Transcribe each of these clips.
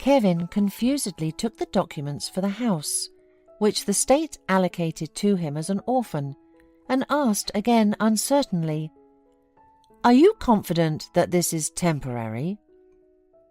Kevin confusedly took the documents for the house, which the state allocated to him as an orphan, and asked again uncertainly, "Are you confident that this is temporary?"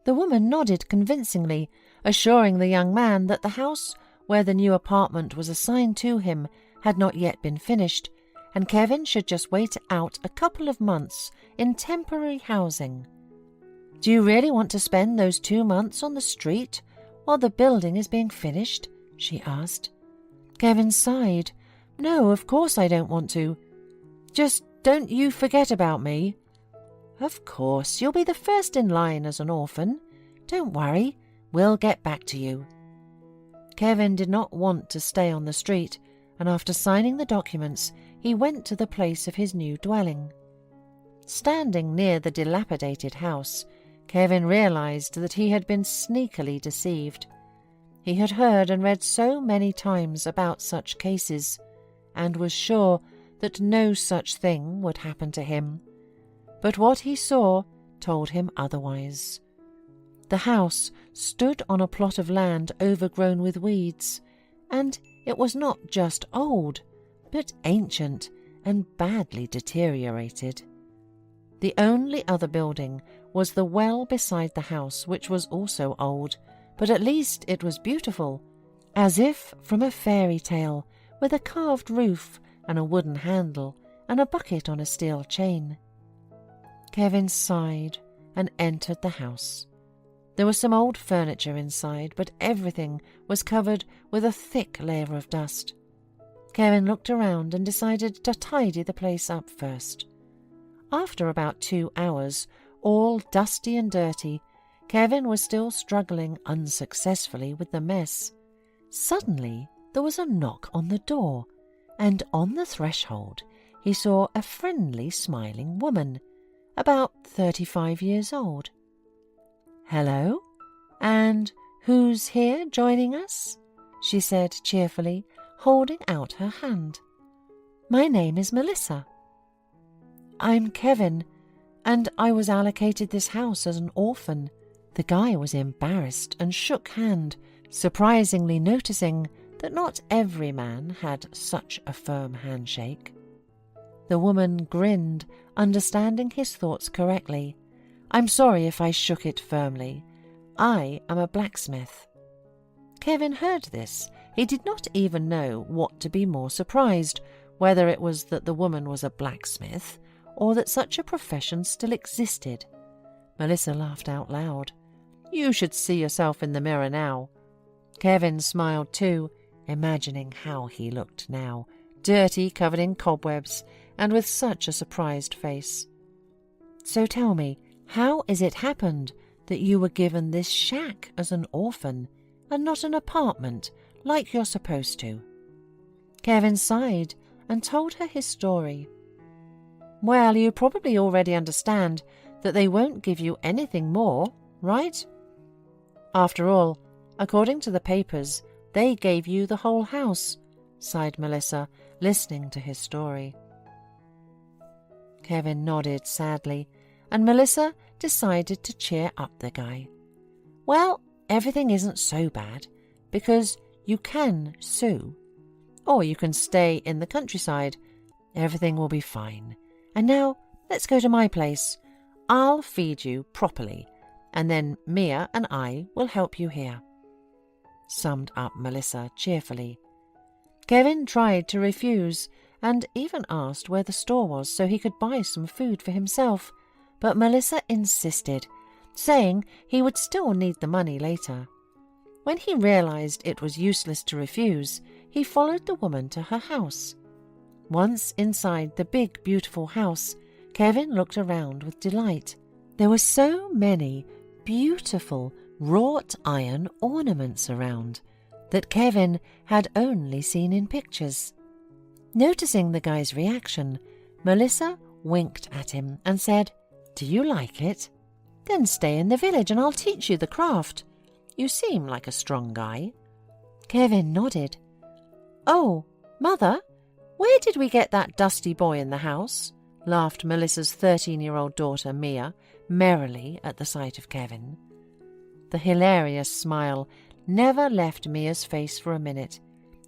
The woman nodded convincingly, assuring the young man that the house where the new apartment was assigned to him had not yet been finished, and Kevin should just wait out a couple of months in temporary housing. "Do you really want to spend those 2 months on the street while the building is being finished?" she asked. Kevin sighed. "No, of course I don't want to. Just don't you forget about me." "Of course, you'll be the first in line as an orphan. Don't worry, we'll get back to you." Kevin did not want to stay on the street, and after signing the documents, he went to the place of his new dwelling. Standing near the dilapidated house, Kevin realized that he had been sneakily deceived. He had heard and read so many times about such cases, and was sure that no such thing would happen to him. But what he saw told him otherwise. The house stood on a plot of land overgrown with weeds, and it was not just old, but ancient and badly deteriorated. The only other building was the well beside the house, which was also old, but at least it was beautiful, as if from a fairy tale, with a carved roof and a wooden handle and a bucket on a steel chain. Kevin sighed and entered the house. There was some old furniture inside, but everything was covered with a thick layer of dust. Kevin looked around and decided to tidy the place up first. After about 2 hours, all dusty and dirty, Kevin was still struggling unsuccessfully with the mess. Suddenly, there was a knock on the door, and on the threshold he saw a friendly, smiling woman, about 35 years old. "Hello, and who's here joining us?" she said cheerfully, holding out her hand. "My name is Melissa." "I'm Kevin, and I was allocated this house as an orphan." The guy was embarrassed and shook hand, surprisingly noticing that not every man had such a firm handshake. The woman grinned, understanding his thoughts correctly. "I'm sorry if I shook it firmly. I am a blacksmith." Kevin heard this. He did not even know what to be more surprised, whether it was that the woman was a blacksmith or that such a profession still existed. Melissa laughed out loud. "You should see yourself in the mirror now." Kevin smiled too, imagining how he looked now, dirty, covered in cobwebs, and with such a surprised face. "So tell me, how is it happened that you were given this shack as an orphan and not an apartment like you're supposed to?" Kevin sighed and told her his story. "Well, you probably already understand that they won't give you anything more, right? After all, according to the papers, they gave you the whole house," sighed Melissa, listening to his story. Kevin nodded sadly, and Melissa decided to cheer up the guy. "Well, everything isn't so bad, because you can sue, or you can stay in the countryside. Everything will be fine. And now, let's go to my place. I'll feed you properly, and then Mia and I will help you here," summed up Melissa cheerfully. Kevin tried to refuse, and even asked where the store was so he could buy some food for himself, but Melissa insisted, saying he would still need the money later. When he realized it was useless to refuse, he followed the woman to her house. Once inside the big, beautiful house, Kevin looked around with delight. There were so many beautiful wrought iron ornaments around that Kevin had only seen in pictures. Noticing the guy's reaction, Melissa winked at him and said, "Do you like it? Then stay in the village and I'll teach you the craft. You seem like a strong guy." Kevin nodded. "Oh, Mother, where did we get that dusty boy in the house?" laughed Melissa's 13-year-old daughter Mia merrily at the sight of Kevin. The hilarious smile never left Mia's face for a minute.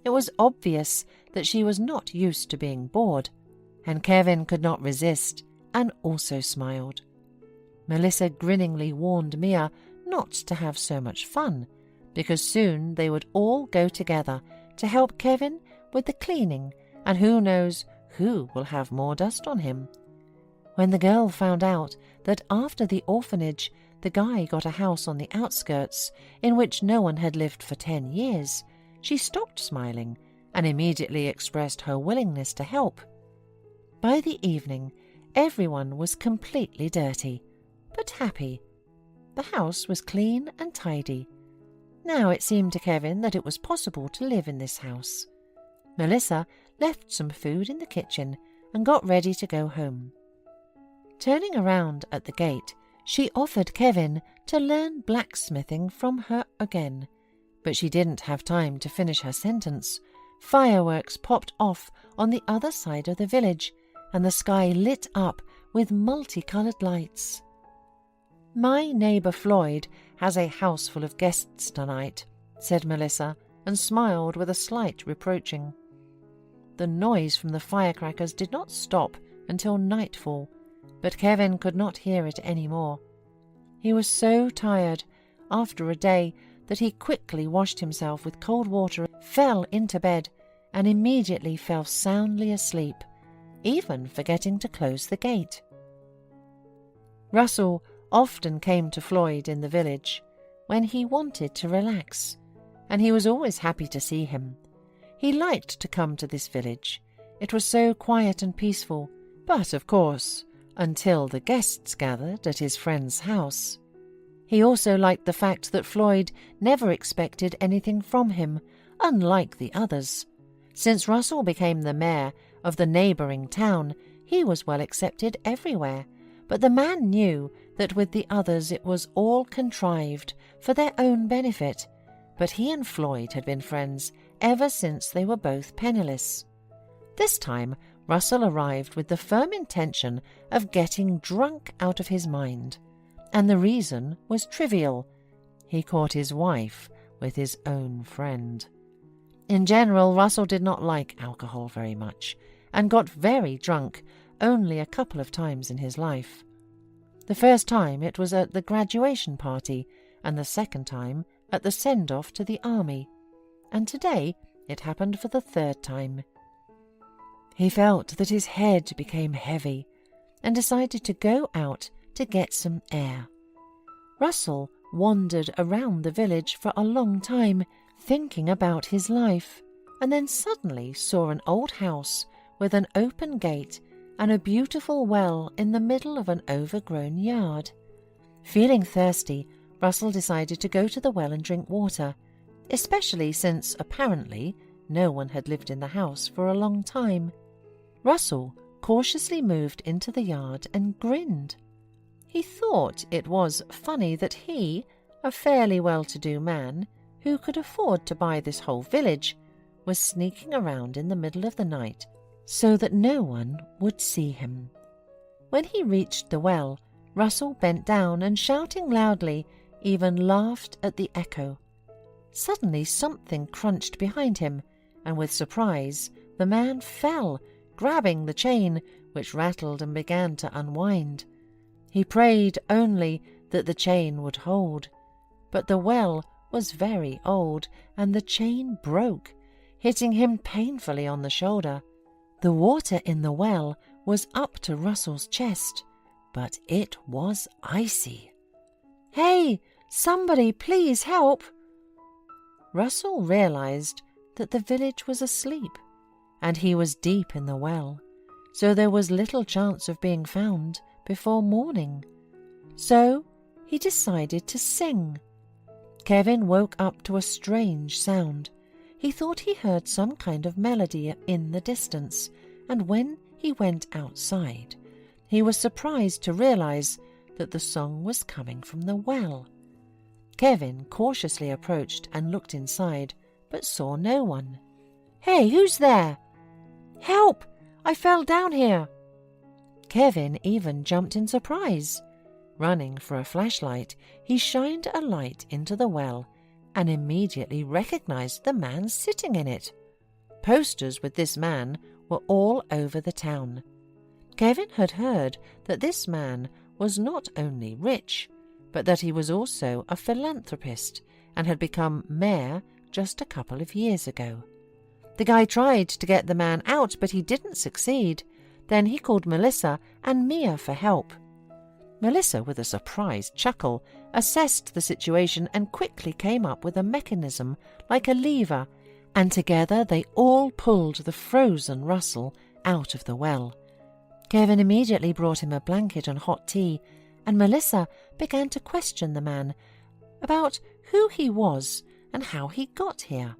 It was obvious that she was not used to being bored, and Kevin could not resist and also smiled. Melissa grinningly warned Mia not to have so much fun, because soon they would all go together to help Kevin with the cleaning, and who knows who will have more dust on him. When the girl found out that after the orphanage the guy got a house on the outskirts in which no one had lived for 10 years, she stopped smiling and immediately expressed her willingness to help. By the evening, everyone was completely dirty, but happy. The house was clean and tidy. Now it seemed to Kevin that it was possible to live in this house. Melissa left some food in the kitchen and got ready to go home. Turning around at the gate, she offered Kevin to learn blacksmithing from her again, but she didn't have time to finish her sentence. Fireworks popped off on the other side of the village, and the sky lit up with multicolored lights. "My neighbor Floyd has a house full of guests tonight," said Melissa, and smiled with a slight reproaching. The noise from the firecrackers did not stop until nightfall, but Kevin could not hear it any more. He was so tired after a day that he quickly washed himself with cold water, fell into bed, and immediately fell soundly asleep, even forgetting to close the gate. Russell often came to Floyd in the village when he wanted to relax, and he was always happy to see him. He liked to come to this village. It was so quiet and peaceful, but of course, until the guests gathered at his friend's house. He also liked the fact that Floyd never expected anything from him, unlike the others. Since Russell became the mayor of the neighbouring town, he was well accepted everywhere, but the man knew that with the others it was all contrived for their own benefit. But he and Floyd had been friends ever since they were both penniless. This time Russell arrived with the firm intention of getting drunk out of his mind, and the reason was trivial. He caught his wife with his own friend. In general, Russell did not like alcohol very much, and got very drunk only a couple of times in his life. The first time it was at the graduation party, and the second time at the send-off to the army, and today it happened for the third time. He felt that his head became heavy, and decided to go out to get some air. Russell wandered around the village for a long time, thinking about his life, and then suddenly saw an old house with an open gate and a beautiful well in the middle of an overgrown yard. Feeling thirsty, Russell decided to go to the well and drink water, especially since, apparently, no one had lived in the house for a long time. Russell cautiously moved into the yard and grinned. He thought it was funny that he, a fairly well-to-do man, who could afford to buy this whole village, was sneaking around in the middle of the night so that no one would see him. When he reached the well, Russell bent down and, shouting loudly, even laughed at the echo. Suddenly something crunched behind him, and with surprise the man fell, grabbing the chain, which rattled and began to unwind. He prayed only that the chain would hold, but the well was very old, and the chain broke, hitting him painfully on the shoulder. The water in the well was up to Russell's chest, but it was icy. "Hey, somebody please help!" Russell realized that the village was asleep, and he was deep in the well, so there was little chance of being found before morning. So he decided to sing. Kevin woke up to a strange sound. He thought he heard some kind of melody in the distance, and when he went outside, he was surprised to realize that the song was coming from the well. Kevin cautiously approached and looked inside, but saw no one. "Hey, who's there? Help! I fell down here!" Kevin even jumped in surprise. Running for a flashlight, he shined a light into the well and immediately recognized the man sitting in it. Posters with this man were all over the town. Kevin had heard that this man was not only rich, but that he was also a philanthropist and had become mayor just a couple of years ago. The guy tried to get the man out, but he didn't succeed. Then he called Melissa and Mia for help. Melissa, with a surprised chuckle, assessed the situation and quickly came up with a mechanism like a lever, and together they all pulled the frozen Russell out of the well. Kevin immediately brought him a blanket and hot tea, and Melissa began to question the man about who he was and how he got here.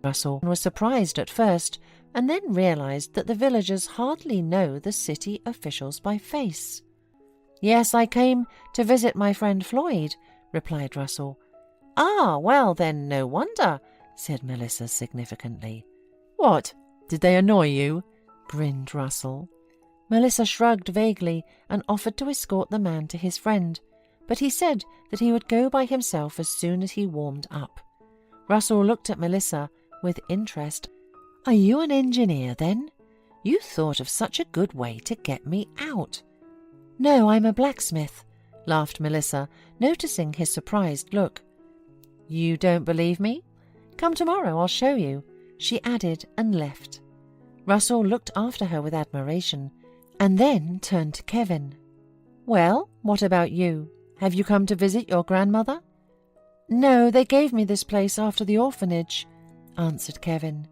Russell was surprised at first and then realized that the villagers hardly know the city officials by face. "Yes, I came to visit my friend Floyd," replied Russell. "Ah, well then, no wonder," said Melissa significantly. "What, did they annoy you?" grinned Russell. Melissa shrugged vaguely and offered to escort the man to his friend, but he said that he would go by himself as soon as he warmed up. Russell looked at Melissa with interest. "Are you an engineer, then? You thought of such a good way to get me out." "No, I'm a blacksmith," laughed Melissa, noticing his surprised look. "You don't believe me? Come tomorrow, I'll show you," she added and left. Russell looked after her with admiration and then turned to Kevin. "Well, what about you? Have you come to visit your grandmother?" "No, they gave me this place after the orphanage," answered Kevin.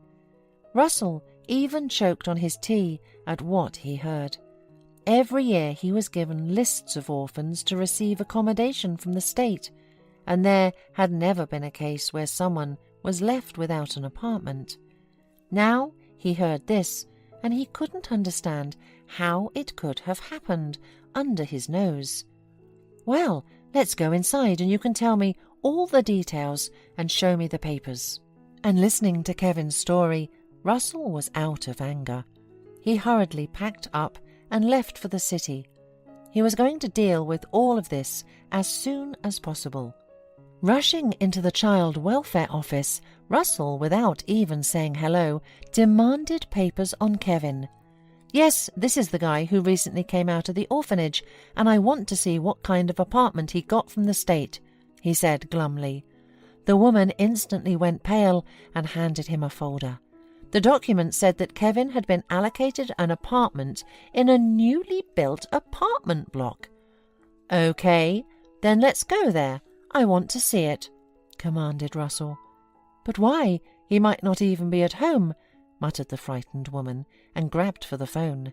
Russell even choked on his tea at what he heard. Every year he was given lists of orphans to receive accommodation from the state, and there had never been a case where someone was left without an apartment. Now he heard this, and he couldn't understand how it could have happened under his nose. "Well, let's go inside and you can tell me all the details and show me the papers." And listening to Kevin's story, Russell was out of anger. He hurriedly packed up and left for the city. He was going to deal with all of this as soon as possible. Rushing into the child welfare office, Russell, without even saying hello, demanded papers on Kevin. "Yes, this is the guy who recently came out of the orphanage, and I want to see what kind of apartment he got from the state," he said glumly. The woman instantly went pale and handed him a folder. The document said that Kevin had been allocated an apartment in a newly built apartment block. "Okay, then let's go there. I want to see it," commanded Russell. "But why? He might not even be at home," muttered the frightened woman, and grabbed for the phone.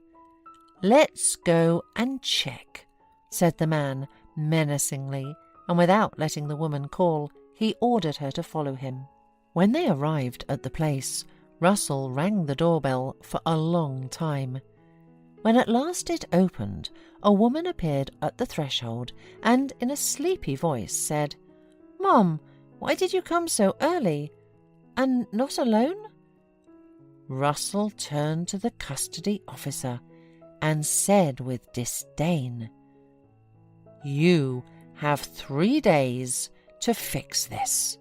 "Let's go and check," said the man menacingly, and without letting the woman call, he ordered her to follow him. When they arrived at the place, Russell rang the doorbell for a long time. When at last it opened, a woman appeared at the threshold and, in a sleepy voice, said, "Mom, why did you come so early? And not alone?" Russell turned to the custody officer and said with disdain, "You have 3 days to fix this.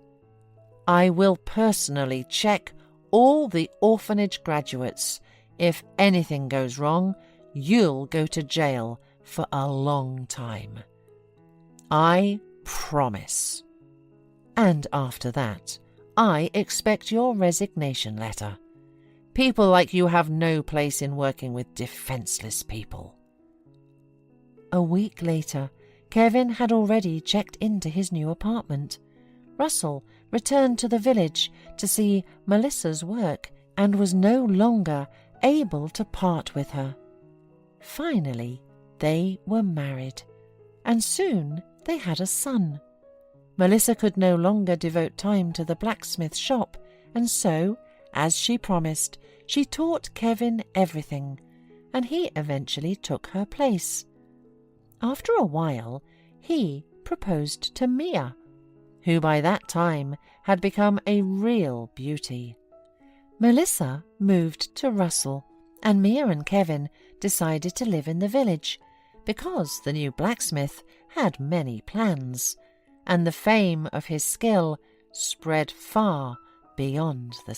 I will personally check all the orphanage graduates. If anything goes wrong, you'll go to jail for a long time. I promise. And after that, I expect your resignation letter. People like you have no place in working with defenseless people." A week later, Kevin had already checked into his new apartment. Russell returned to the village to see Melissa's work and was no longer able to part with her. Finally, they were married, and soon they had a son. Melissa could no longer devote time to the blacksmith shop, and so, as she promised, she taught Kevin everything, and he eventually took her place. After a while, he proposed to Mia, who by that time had become a real beauty. Melissa moved to Russell, and Mia and Kevin decided to live in the village, because the new blacksmith had many plans, and the fame of his skill spread far beyond the